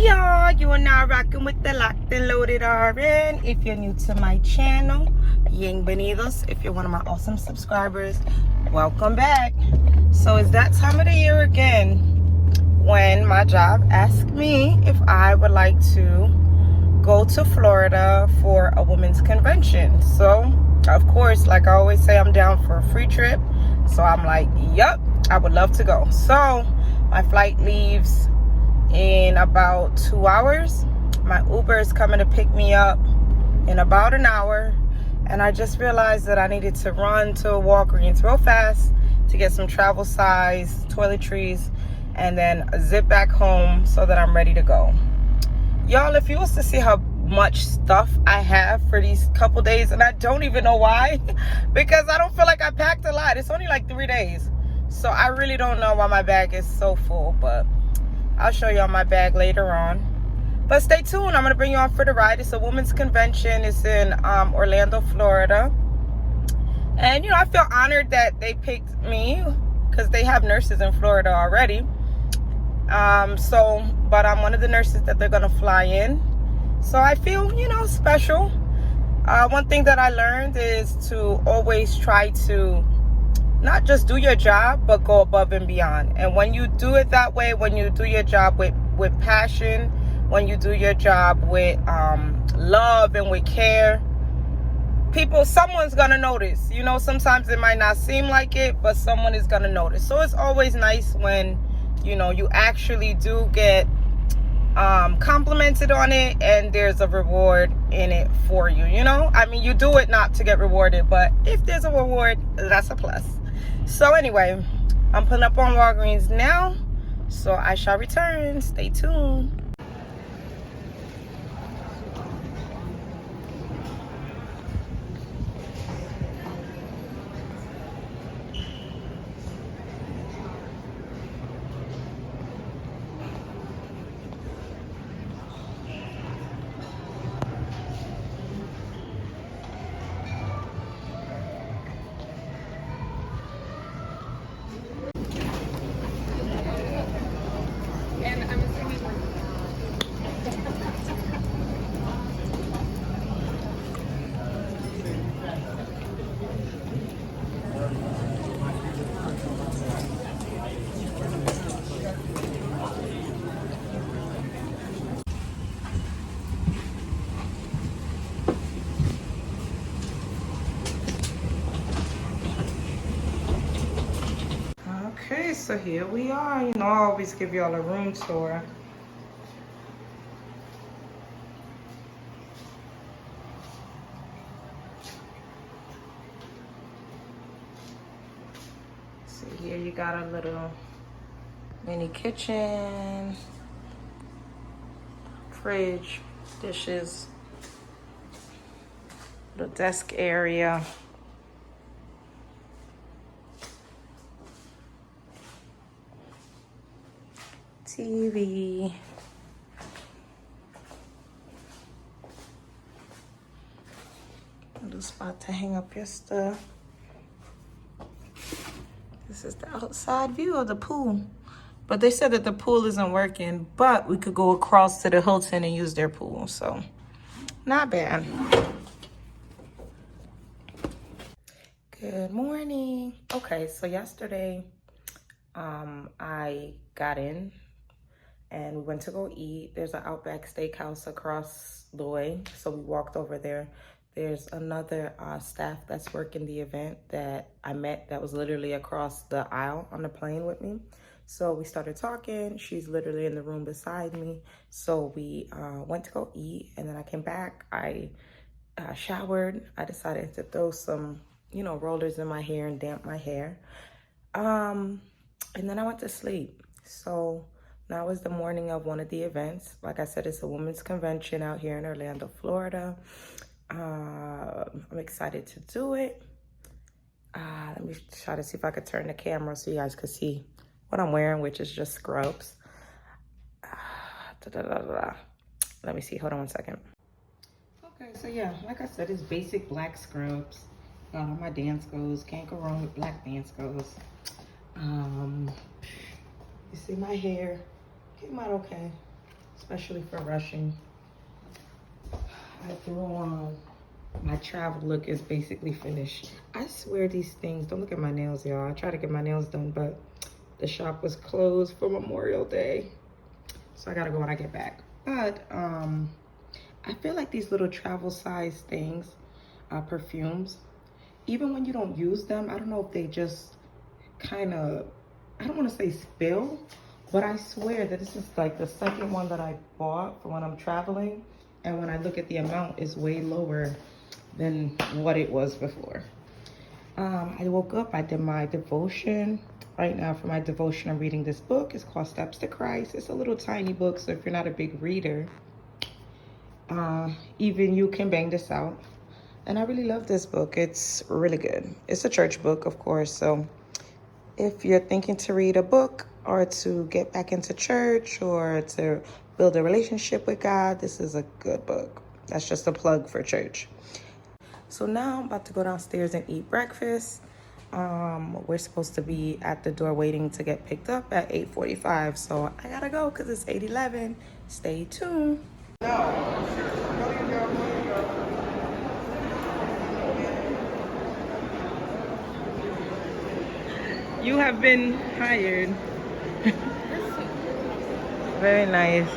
y'all, you are now rocking with the Locked and Loaded RN. If you're new to my channel, bienvenidos. If you're one of my awesome subscribers, welcome back. So it's that time of the year again when my job asked me if I would like to go to Florida for a women's convention. So of course, like I always say, I'm down for a free trip. So I'm like, yep, I would love to go. So my flight leaves in about 2 hours. My Uber is coming to pick me up in about an hour, and I just realized that I needed to run to a Walgreens real fast to get some travel size toiletries and then zip back home so that I'm ready to go. Y'all, if you was to see how much stuff I have for these couple days, and I don't even know why, because I don't feel like I packed a lot. It's only like 3 days, so I really don't know why my bag is so full, but I'll show y'all my bag later on. But stay tuned. I'm going to bring you on for the ride. It's a women's convention. It's in Orlando, Florida. And, you know, I feel honored that they picked me because they have nurses in Florida already. But I'm one of the nurses that they're going to fly in. So I feel, you know, special. One thing that I learned is to always try to not just do your job, but go above and beyond. And when you do it that way, when you do your job with passion, when you do your job with love and with care, someone's gonna notice. You know, sometimes it might not seem like it, but someone is gonna notice. So it's always nice when, you know, you actually do get complimented on it and there's a reward in it for you. You know, I mean, you do it not to get rewarded, but if there's a reward, that's a plus. So anyway, I'm pulling up on Walgreens now, so I shall return. Stay tuned. Okay, so here we are. You know, I always give y'all a room tour. So here you got a little mini kitchen, fridge, dishes, little desk area. TV. A little spot to hang up your stuff. This is the outside view of the pool. But they said that the pool isn't working, but we could go across to the Hilton and use their pool. So, not bad. Good morning. Okay, so yesterday, I got in and we went to go eat. There's an Outback Steakhouse across the way, so we walked over there. There's another staff that's working the event that I met that was literally across the aisle on the plane with me. So we started talking. She's literally in the room beside me. So we went to go eat, and then I came back. I showered. I decided to throw some, you know, rollers in my hair and damp my hair. And then I went to sleep. So now is the morning of one of the events. Like I said, it's a women's convention out here in Orlando, Florida. I'm excited to do it. Let me try to see if I could turn the camera so you guys could see what I'm wearing, which is just scrubs. Let me see. Hold on one second. Okay, so yeah, like I said, it's basic black scrubs. Got all my dance clothes. Can't go wrong with black dance clothes. You see my hair came out okay. especially for rushing. I threw on my travel look is basically finished. I swear these things, don't look at my nails, y'all. I try to get my nails done, but the shop was closed for Memorial Day. So I gotta go when I get back. But I feel like these little travel size things, perfumes, even when you don't use them, I don't know if they just kind of, I don't want to say spill, but I swear that this is like the second one that I bought for when I'm traveling. And when I look at the amount, it's way lower than what it was before. I woke up, I did my devotion. Right now for my devotion, I'm reading this book. It's called Steps to Christ. It's a little tiny book, so if you're not a big reader, even you can bang this out. And I really love this book. It's really good. It's a church book, of course. So if you're thinking to read a book or to get back into church or to build a relationship with God, this is a good book. That's just a plug for church. So now I'm about to go downstairs and eat breakfast. We're supposed to be at the door waiting to get picked up at 8:45. So I gotta go because it's 8:11. Stay tuned. You have been hired. Very nice.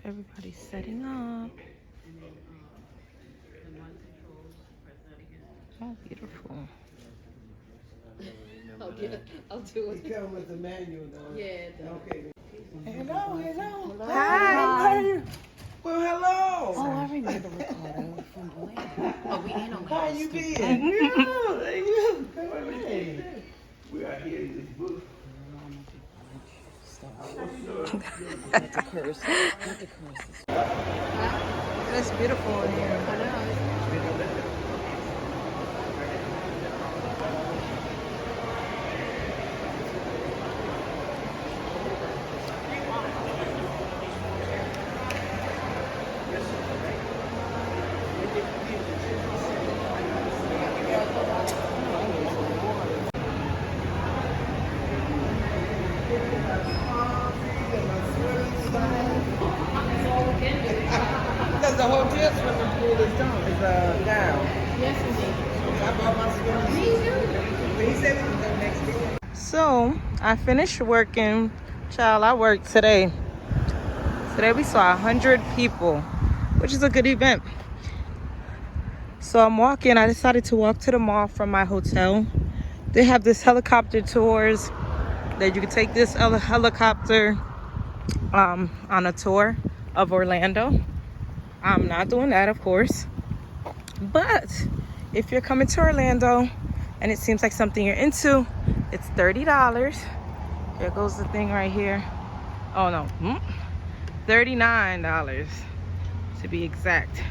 Everybody's setting up. Oh, beautiful. I'll do it. It comes with the manual, though. Yeah. Okay. Hello. Hi. Well, hello. Oh, I remember Ricardo from Atlanta. Oh, we ain't on How you been? Good. You? Hey. We are here in this booth. Not the curse. Not the curse. It's beautiful in here. I know. Because the hotel swimming pool is down. Yes, indeed. I bought my swimming pool. But he said we can go next week. So I finished working. Child, I worked today. Today we saw 100 people, which is a good event. So I'm walking. I decided to walk to the mall from my hotel. They have this helicopter tours that you can take this helicopter on a tour of Orlando. I'm not doing that, of course. But if you're coming to Orlando and it seems like something you're into, it's $30. There goes the thing right here. Oh no, $39 to be exact,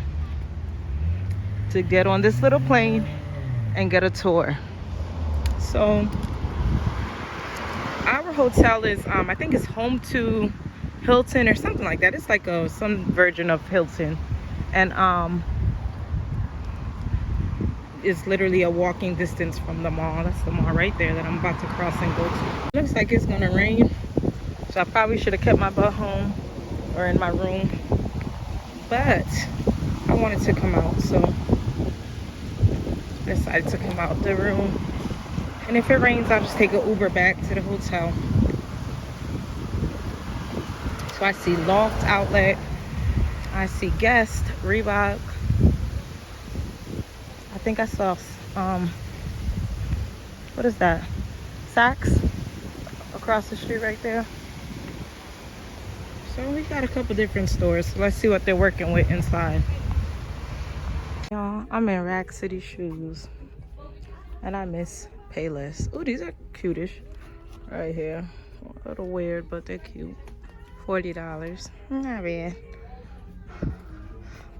to get on this little plane and get a tour. So our hotel is I think it's home to Hilton or something like that. It's like some version of Hilton, and it's literally a walking distance from the mall. That's the mall right there that I'm about to cross and go to. Looks like it's gonna rain, so I probably should have kept my butt home or in my room, but I wanted to come out, so I decided to come out the room. And if it rains, I'll just take an Uber back to the hotel. So I see Loc'd outlet, I see Guest, Reebok. I think I saw what is that, Saks across the street right there. So we got a couple different stores, so let's see what they're working with inside. Y'all, I'm in Rack City shoes and I miss Payless. Oh, these are cutish right here. A little weird, but they're cute. $40, not bad.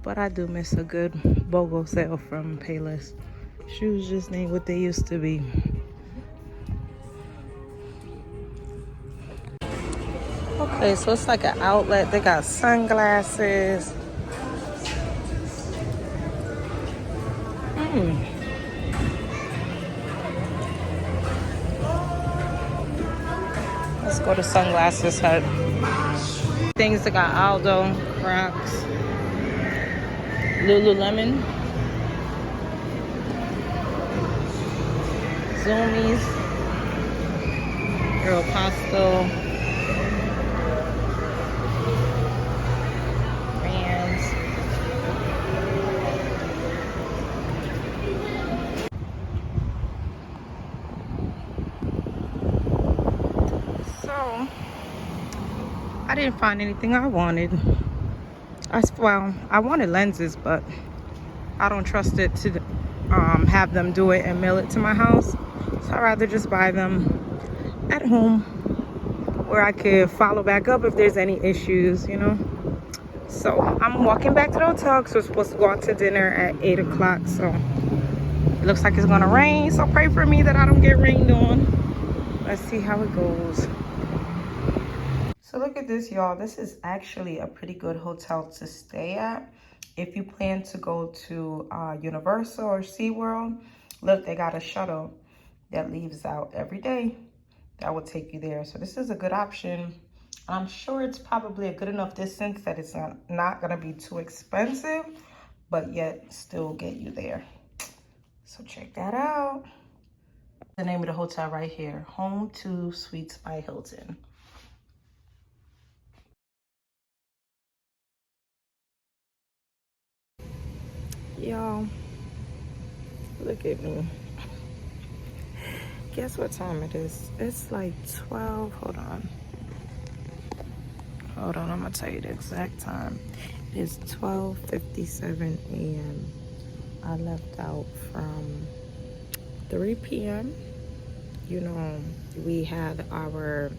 But I do miss a good BOGO sale from Payless. Shoes just ain't what they used to be. Okay, so it's like an outlet. They got sunglasses. Let's go to Sunglasses Hut. Things that got Aldo, Crocs, Lululemon, Zoomies, Aeropostale, Vans. So I didn't find anything I wanted. I wanted lenses, but I don't trust it to have them do it and mail it to my house. So I'd rather just buy them at home where I could follow back up if there's any issues, you know. So I'm walking back to the hotel because we're supposed to go out to dinner at 8 o'clock. So it looks like it's gonna rain. So pray for me that I don't get rained on. Let's see how it goes. So look at this, y'all. This is actually a pretty good hotel to stay at. If you plan to go to Universal or SeaWorld, look, they got a shuttle that leaves out every day that will take you there. So this is a good option. I'm sure it's probably a good enough distance that it's not gonna be too expensive, but yet still get you there. So check that out. The name of the hotel right here, Home 2 Suites by Hilton. Y'all, look at me. Guess what time it is? It's like 12. Hold on, I'm gonna tell you the exact time. It is 12:57 a.m. I left out from 3 p.m. You know, we had our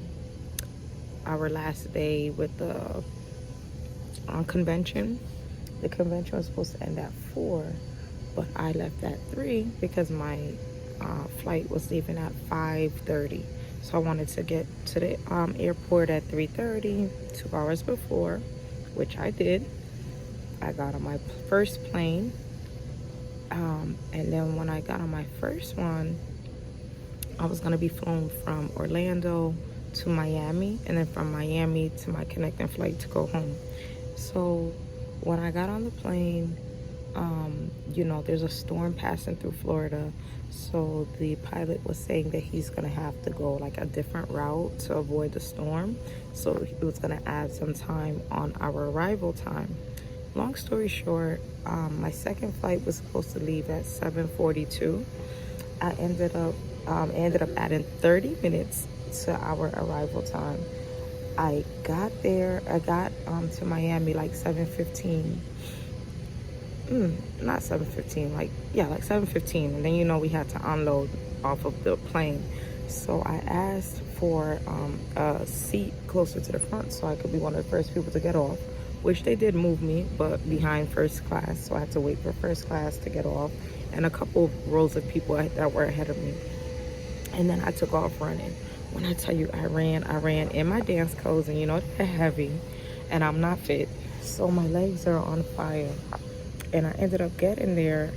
last day with the convention. The convention was supposed to end at 4, but I left at 3 because my flight was leaving at 5:30. So I wanted to get to the airport at 3:30, 2 hours before, which I did. I got on my first plane, and then when I got on my first one, I was gonna be flown from Orlando to Miami, and then from Miami to my connecting flight to go home. So when I got on the plane, you know, there's a storm passing through Florida. So the pilot was saying that he's gonna have to go like a different route to avoid the storm. So it was gonna add some time on our arrival time. Long story short, my second flight was supposed to leave at 7:42. I ended up adding 30 minutes to our arrival time. I got to Miami like 7:15. Not 7:15, like 7:15. And then, you know, we had to unload off of the plane. So I asked for a seat closer to the front so I could be one of the first people to get off, which they did move me, but behind first class. So I had to wait for first class to get off, and a couple rows of people that were ahead of me. And then I took off running. When I tell you I ran in my dance clothes, and you know they're heavy, and I'm not fit. So my legs are on fire. And I ended up getting there.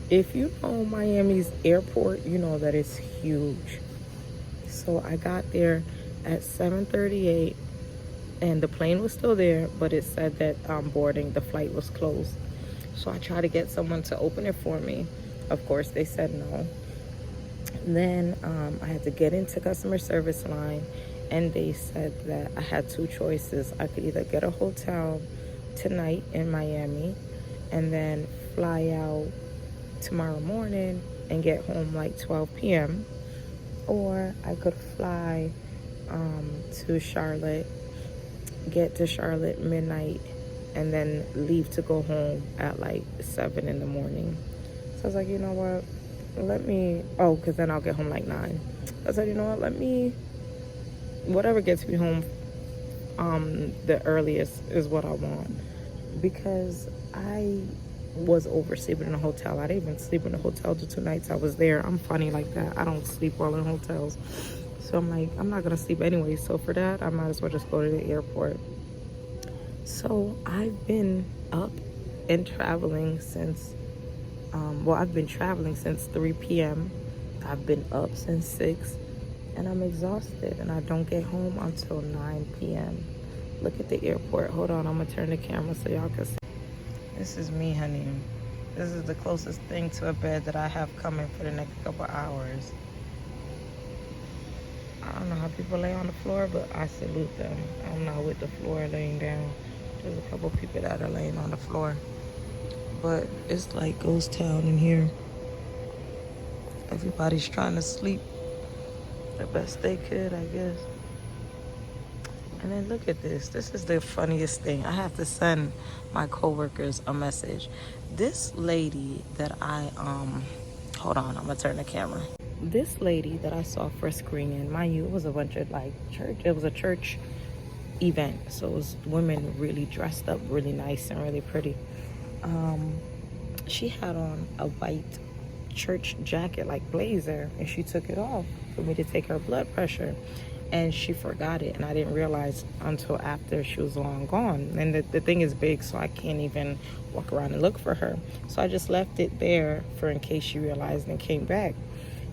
If you know Miami's airport, you know that it's huge. So I got there at 7:38, and the plane was still there, but it said that the flight was closed. So I tried to get someone to open it for me. Of course, they said no. Then I had to get into customer service line, and they said that I had two choices. I could either get a hotel tonight in Miami and then fly out tomorrow morning and get home like 12 p.m. or I could fly to Charlotte, get to Charlotte midnight, and then leave to go home at like 7 in the morning. So I was like, you know what, because then I'll get home like 9. I said, you know what, whatever gets me home the earliest is what I want, because I was oversleeping in a hotel. I didn't even sleep in a hotel the 2 nights I was there. I'm funny like that. I don't sleep well in hotels. So I'm like, I'm not gonna sleep anyway. So for that, I might as well just go to the airport. So I've been up and traveling since, well, I've been traveling since 3 p.m. I've been up since 6, and I'm exhausted, and I don't get home until 9 p.m. Look at the airport. Hold on, I'm gonna turn the camera so y'all can see. This is me, honey. This is the closest thing to a bed that I have coming for the next couple hours. I don't know how people lay on the floor, but I salute them. I'm not with the floor laying down. There's a couple people that are laying on the floor. But it's like ghost town in here. Everybody's trying to sleep the best they could, I guess. And then look at this. This is the funniest thing. I have to send my coworkers a message. This lady that hold on, I'm gonna turn the camera. This lady that I saw for screening, mind you, it was a bunch of like church. It was a church event, so it was women really dressed up, really nice and really pretty. She had on a white church jacket, like blazer, and she took it off for me to take her blood pressure, and she forgot it, and I didn't realize until after she was long gone. And the thing is big, so I can't even walk around and look for her, so I just left it there for in case she realized and came back.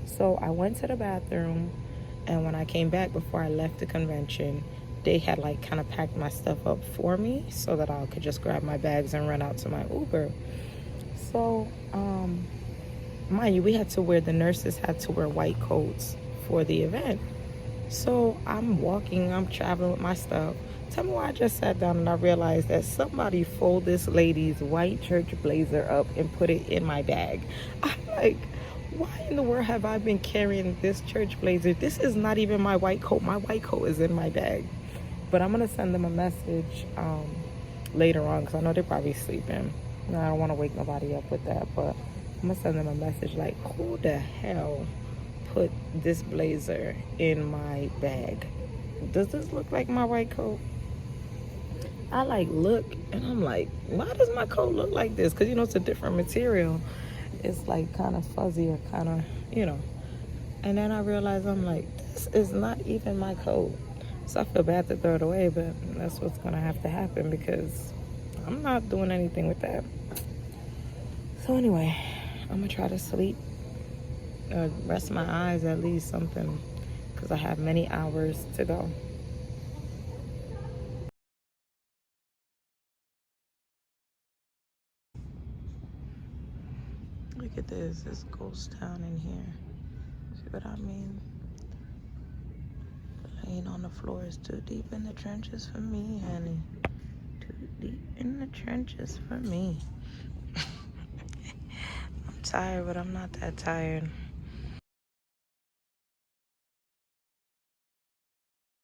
So I went to the bathroom, and when I came back before I left the convention, they had like kind of packed my stuff up for me so that I could just grab my bags and run out to my Uber. So mind you, the nurses had to wear white coats for the event. So I'm traveling with my stuff. Tell me why I just sat down and I realized that somebody folded this lady's white church blazer up and put it in my bag. I'm like, why in the world have I been carrying this church blazer? This is not even my white coat. My white coat is in my bag. But I'm going to send them a message later on because I know they're probably sleeping. No, I don't want to wake nobody up with that, but I'm going to send them a message like, who the hell put this blazer in my bag? Does this look like my white coat? I like look and I'm like, why does my coat look like this? Because, you know, it's a different material. It's like kind of fuzzy or kind of, you know. And then I realized, I'm like, this is not even my coat. So I feel bad to throw it away, but that's what's going to have to happen because I'm not doing anything with that. So anyway, I'm going to try to sleep, rest my eyes at least, something, because I have many hours to go. Look at this. It's ghost town in here. See what I mean? Laying on the floor is too deep in the trenches for me, honey. Too deep in the trenches for me. I'm tired, but I'm not that tired.